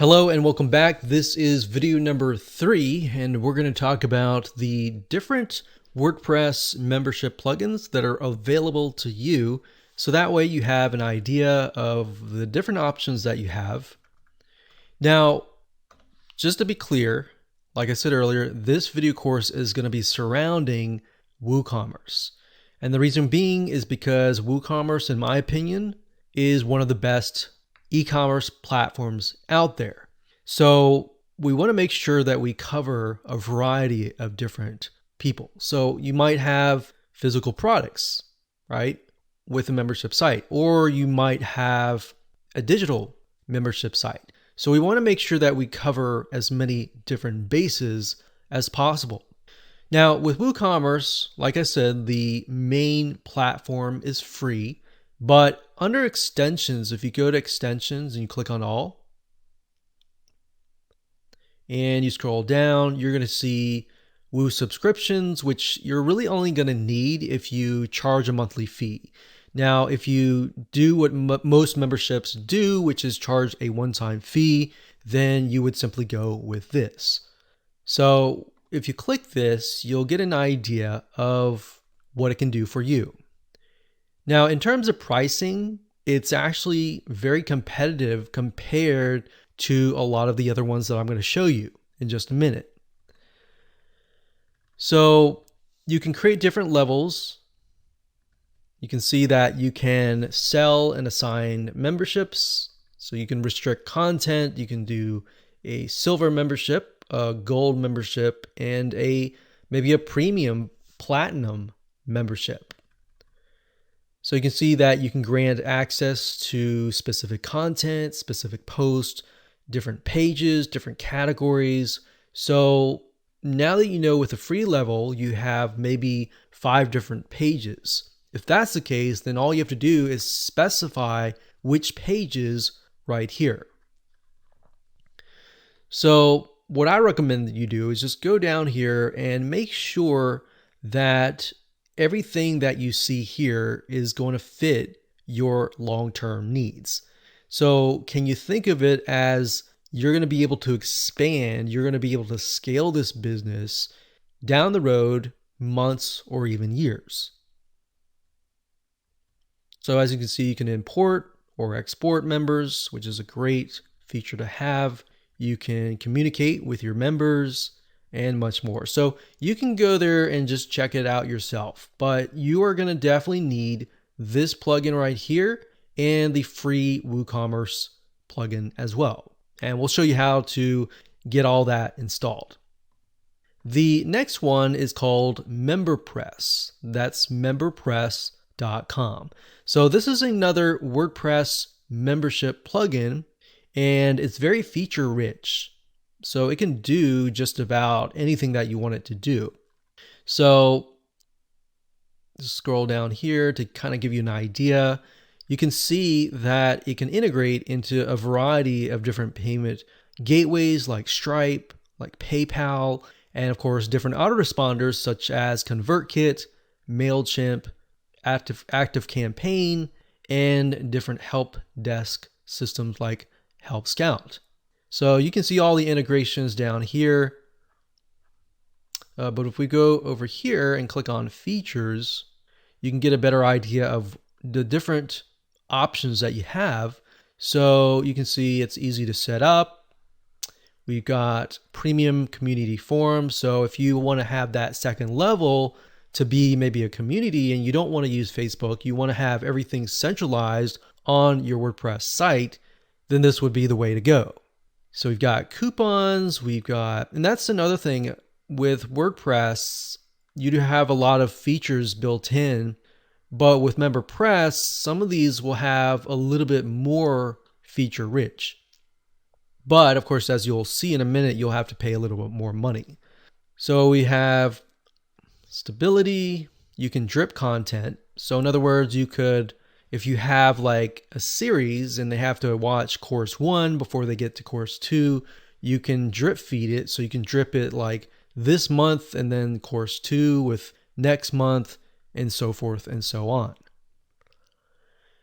Hello and welcome back. This is video number 3, and we're going to talk about the different WordPress membership plugins that are available to you. So that way you have an idea of the different options that you have. Now, just to be clear, like I said earlier, this video course is going to be surrounding Woocommerce. And the reason being is because Woocommerce, in my opinion, is one of the best e-commerce platforms out there. So we want to make sure that we cover a variety of different people. So you might have physical products, right, with a membership site, or you might have a digital membership site. So we want to make sure that we cover as many different bases as possible. Now with WooCommerce, like I said, the main platform is free. But under extensions, if you go to extensions and you click on all, and you scroll down, you're going to see Woo subscriptions, which you're really only going to need if you charge a monthly fee. Now, if you do what most memberships do, which is charge a one-time fee, then you would simply go with this. So if you click this, you'll get an idea of what it can do for you. Now, in terms of pricing, it's actually very competitive compared to a lot of the other ones that I'm going to show you in just a minute. So you can create different levels. You can see that you can sell and assign memberships. So you can restrict content. You can do a silver membership, a gold membership, and maybe a premium platinum membership. So you can see that you can grant access to specific content, specific posts, different pages, different categories. So now that you know with the free level, you have maybe 5 different pages. If that's the case, then all you have to do is specify which pages right here. So what I recommend that you do is just go down here and make sure that everything that you see here is going to fit your long-term needs. So can you think of it as you're going to be able to expand, you're going to be able to scale this business down the road, months or even years. So as you can see, you can import or export members, which is a great feature to have. You can communicate with your members and much more. So you can go there and just check it out yourself, but you are going to definitely need this plugin right here and the free WooCommerce plugin as well. And we'll show you how to get all that installed. The next one is called MemberPress. That's memberpress.com. So this is another WordPress membership plugin, and it's very feature rich. So it can do just about anything that you want it to do. So just scroll down here to kind of give you an idea. You can see that it can integrate into a variety of different payment gateways like Stripe, like PayPal, and of course different autoresponders such as ConvertKit, MailChimp, ActiveCampaign, and different help desk systems like Help Scout. So you can see all the integrations down here. But if we go over here and click on features, you can get a better idea of the different options that you have. So you can see it's easy to set up. We've got premium community forums. So if you want to have that second level to be maybe a community and you don't want to use Facebook, you want to have everything centralized on your WordPress site, then this would be the way to go. So we've got coupons, and that's another thing with WordPress, you do have a lot of features built in, but with MemberPress, some of these will have a little bit more feature rich. But of course, as you'll see in a minute, you'll have to pay a little bit more money. So we have stability, you can drip content. So in other words, you could, if you have like a series and they have to watch course 1 before they get to course 2, you can drip feed it. So you can drip it like this month and then course 2 with next month and so forth and so on.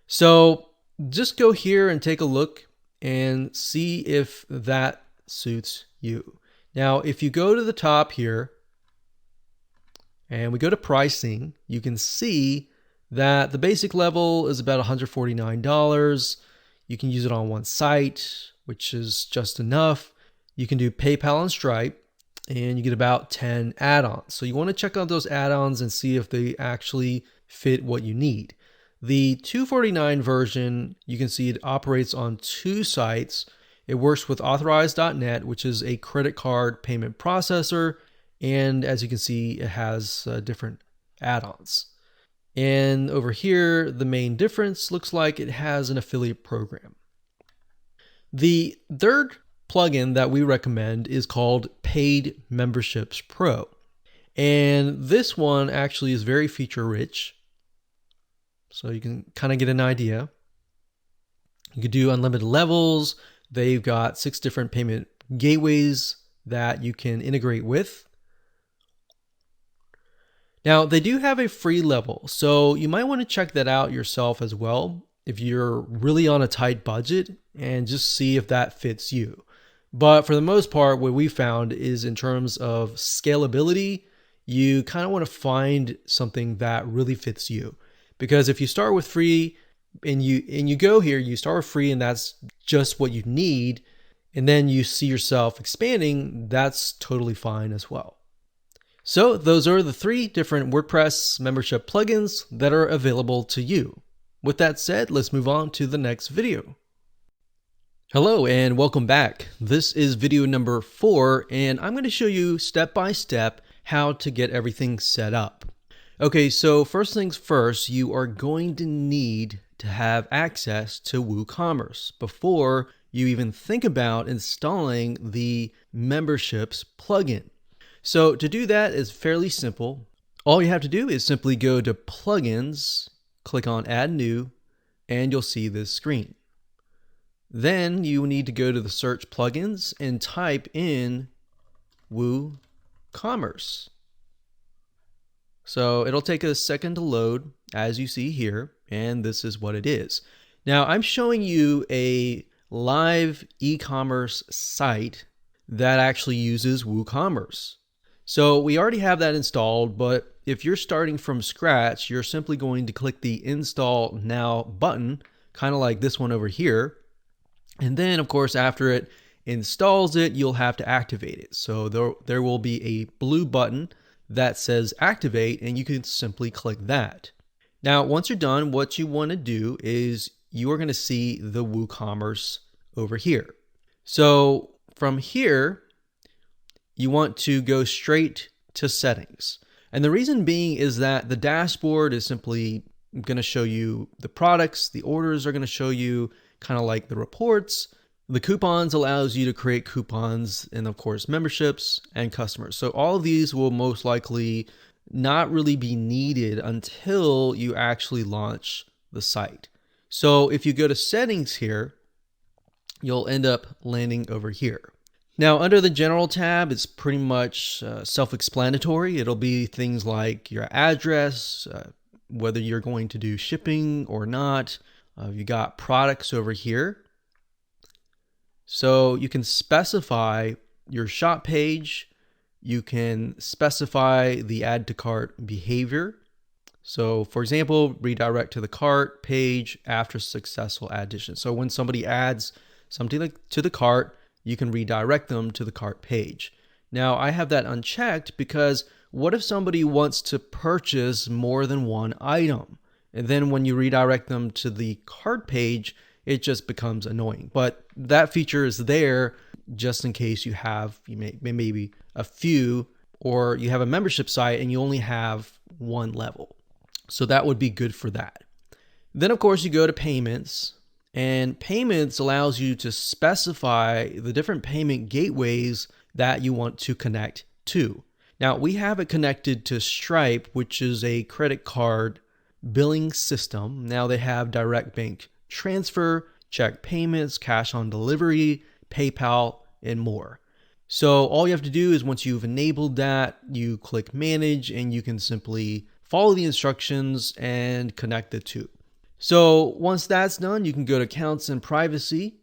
So just go here and take a look and see if that suits you. Now, if you go to the top here and we go to pricing, you can see that the basic level is about $149. You can use it on one site, which is just enough. You can do PayPal and Stripe, and you get about 10 add-ons. So you want to check out those add-ons and see if they actually fit what you need. The $249 version, you can see it operates on two sites. It works with Authorize.net, which is a credit card payment processor. And as you can see, it has different add-ons. And over here, the main difference looks like it has an affiliate program. The third plugin that we recommend is called Paid Memberships Pro. And this one actually is very feature rich. So you can kind of get an idea. You can do unlimited levels. They've got 6 different payment gateways that you can integrate with. Now, they do have a free level, so you might want to check that out yourself as well if you're really on a tight budget, and just see if that fits you. But for the most part, what we found is in terms of scalability, you kind of want to find something that really fits you. Because if you start with free and you go here, you start with free and that's just what you need, and then you see yourself expanding, that's totally fine as well. So those are the 3 different WordPress membership plugins that are available to you. With that said, let's move on to the next video. Hello and welcome back. This is video number 4, and I'm going to show you step by step how to get everything set up. Okay, so first things first, you are going to need to have access to Woocommerce before you even think about installing the memberships plugin. So to do that is fairly simple. All you have to do is simply go to Plugins, click on Add New, and you'll see this screen. Then you need to go to the search plugins and type in Woocommerce. So it'll take a second to load, as you see here, and this is what it is. Now I'm showing you a live e-commerce site that actually uses Woocommerce. So we already have that installed, but if you're starting from scratch, you're simply going to click the Install Now button, kind of like this one over here. And then, of course, after it installs it, you'll have to activate it. So there will be a blue button that says Activate, and you can simply click that. Now, once you're done, what you want to do is you are going to see the Woocommerce over here. So from here, you want to go straight to settings. And the reason being is that the dashboard is simply going to show you the products, the orders are going to show you kind of like the reports. The coupons allows you to create coupons, and of course memberships and customers. So all of these will most likely not really be needed until you actually launch the site. So if you go to settings here, you'll end up landing over here. Now, under the General tab, it's pretty much self-explanatory. It'll be things like your address, whether you're going to do shipping or not. You got products over here. So you can specify your shop page. You can specify the add to cart behavior. So for example, redirect to the cart page after successful addition. So when somebody adds something to the cart, you can redirect them to the cart page. Now I have that unchecked because what if somebody wants to purchase more than one item? And then when you redirect them to the cart page, it just becomes annoying. But that feature is there just in case you have maybe a few, or you have a membership site and you only have one level. So that would be good for that. Then of course you go to payments. And payments allows you to specify the different payment gateways that you want to connect to. Now, we have it connected to Stripe, which is a credit card billing system. Now they have direct bank transfer, check payments, cash on delivery, PayPal, and more. So all you have to do is once you've enabled that, you click manage and you can simply follow the instructions and connect the two. So once that's done, you can go to accounts and privacy,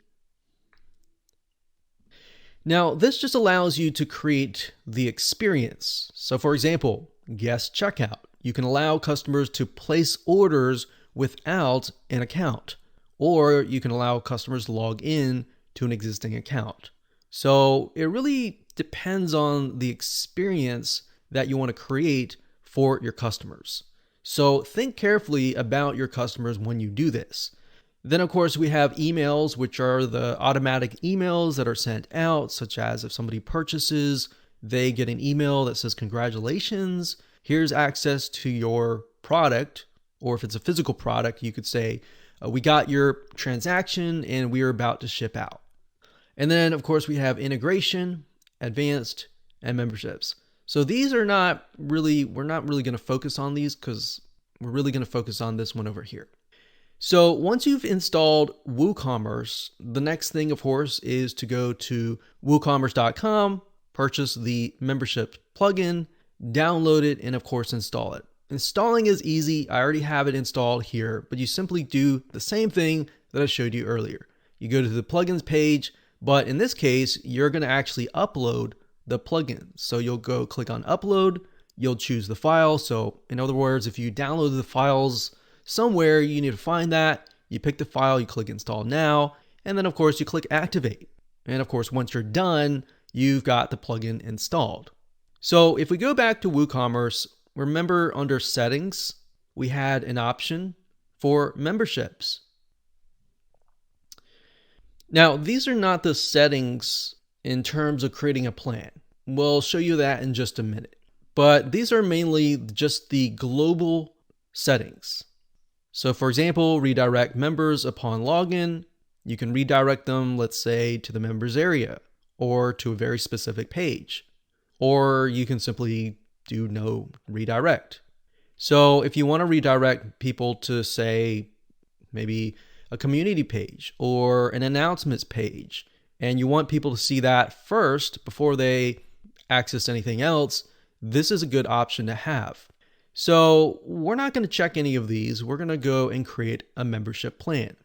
Now, this just allows you to create the experience. So for example, guest checkout. You can allow customers to place orders without an account, or you can allow customers to log in to an existing account. So it really depends on the experience that you want to create for your customers. So think carefully about your customers when you do this. Then, of course, we have emails, which are the automatic emails that are sent out, such as if somebody purchases, they get an email that says, congratulations, here's access to your product. Or if it's a physical product, you could say, we got your transaction and we are about to ship out. And then, of course, we have integration, advanced, and memberships. So these are not really, we're not really going to focus on these because we're really going to focus on this one over here. So once you've installed Woocommerce, the next thing, of course, is to go to woocommerce.com, purchase the membership plugin, download it, and of course, install it. Installing is easy. I already have it installed here, but you simply do the same thing that I showed you earlier. You go to the plugins page, but in this case, you're going to actually upload the plugin. So you'll go click on upload, you'll choose the file. So in other words, if you downloaded the files somewhere, you need to find that. You pick the file, you click install now, and then of course you click activate. And of course, once you're done, you've got the plugin installed. So if we go back to WooCommerce, remember under settings, we had an option for memberships. Now, these are not the settings in terms of creating a plan. We'll show you that in just a minute. But these are mainly just the global settings. So for example, redirect members upon login. You can redirect them, let's say, to the members area or to a very specific page. Or you can simply do no redirect. So if you want to redirect people to, say, maybe a community page or an announcements page, and you want people to see that first before they access anything else, this is a good option to have. So we're not going to check any of these. We're going to go and create a membership plan.